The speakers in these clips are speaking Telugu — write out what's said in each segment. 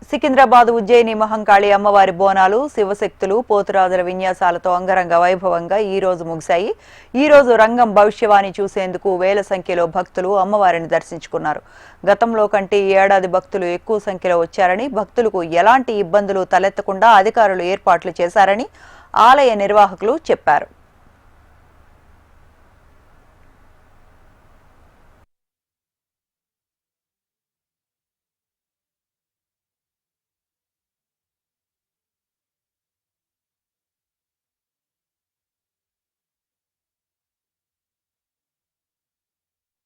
సికింద్రాబాద్ ఉజ్జయిని మహంకాళి అమ్మవారి బోనాలు శివశక్తులు పోతురాజుల విన్యాసాలతో అంగరంగ వైభవంగా ఈ రోజు ముగిశాయి. ఈ రోజు రంగం భవిష్యవాణి చూసేందుకు వేల సంఖ్యలో భక్తులు అమ్మవారిని దర్శించుకున్నారు. గతంలో కంటే ఈ ఏడాది భక్తులు ఎక్కువ సంఖ్యలో వచ్చారని, భక్తులకు ఎలాంటి ఇబ్బందులు తలెత్తకుండా అధికారులు ఏర్పాట్లు చేశారని ఆలయ నిర్వాహకులు చెప్పారు.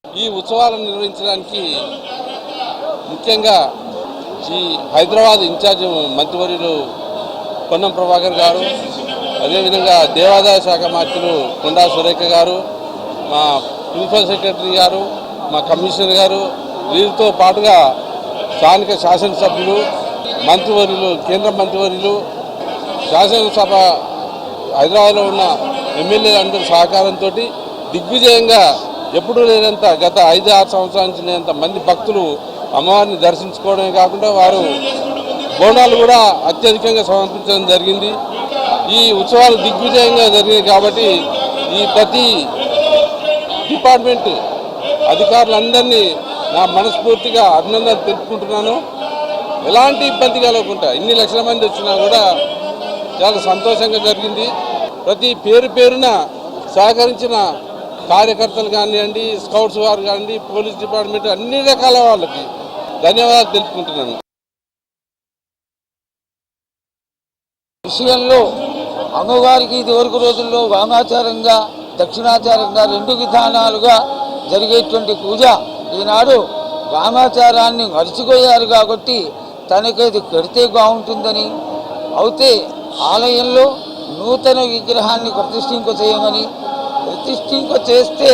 ఈ ఉత్సవాలను నిర్వహించడానికి ముఖ్యంగా ఈ హైదరాబాద్ ఇన్ఛార్జ్ మంత్రివర్యులు పొన్నం ప్రభాకర్ గారు, అదేవిధంగా దేవాదాయ శాఖ మంత్రులు కొండా సురేఖ గారు, మా ప్రిన్సిపల్ సెక్రటరీ గారు, మా కమిషనర్ గారు, వీరితో పాటుగా స్థానిక శాసనసభ్యులు, మంత్రివర్యులు, కేంద్ర మంత్రివర్యులు, శాసనసభ హైదరాబాద్లో ఉన్న ఎమ్మెల్యేలందరి సహకారంతో దిగ్విజయంగా ఎప్పుడూ లేనంత గత 5-6 సంవత్సరాల నుంచి లేనంత మంది భక్తులు అమ్మవారిని దర్శించుకోవడమే కాకుండా వారు బోనాలు కూడా అత్యధికంగా సమర్పించడం జరిగింది. ఈ ఉత్సవాలు దిగ్విజయంగా జరిగాయి కాబట్టి ఈ ప్రతి డిపార్ట్మెంట్ అధికారులందరినీ నా మనస్ఫూర్తిగా అభినందనలు తెలుపుకుంటున్నాను. ఎలాంటి ఇబ్బంది కలగకుండా ఇన్ని లక్షల మంది వచ్చినా కూడా చాలా సంతోషంగా జరిగింది. ప్రతి పేరున సహకరించిన కార్యకర్తలు కానివ్వండి, స్కౌట్స్ వారు కానివ్వండి, పోలీస్ డిపార్ట్మెంట్ అన్ని రకాల వాళ్ళకి ధన్యవాదాలు తెలుపుకుంటున్నాను. విషయంలో అమ్మవారికి ఇదివరకు రోజుల్లో వామాచారంగా దక్షిణాచారంగా 2 విధానాలుగా జరిగేటువంటి పూజ ఈనాడు వామాచారాన్ని మర్చిపోయారు కాబట్టి తనకేది కడితే బాగుంటుందని, అయితే ఆలయంలో నూతన విగ్రహాన్ని ప్రతిష్ఠింప చేస్తే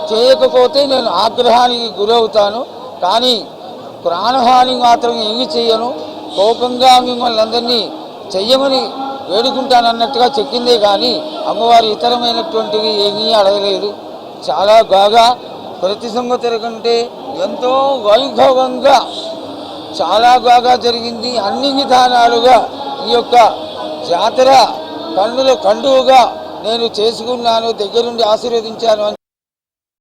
చేయకపోతే నేను ఆగ్రహానికి గురవుతాను, కానీ ప్రాణహాని మాత్రం ఏమి చేయను, కోపంగా మిమ్మల్ని అందరినీ చెయ్యమని వేడుకుంటానన్నట్టుగా చెక్కిందే కానీ అమ్మవారి ఇతరమైనటువంటివి ఏమీ అడగలేదు. చాలా బాగా ప్రతి సంవత్సరం కంటే ఎంతో వైభవంగా చాలా బాగా జరిగింది. అన్ని విధానాలుగా ఈ యొక్క జాతర కన్నుల కండువుగా నేను చేసుకున్నాను, దగ్గరుండి ఆశీర్వదించాను అని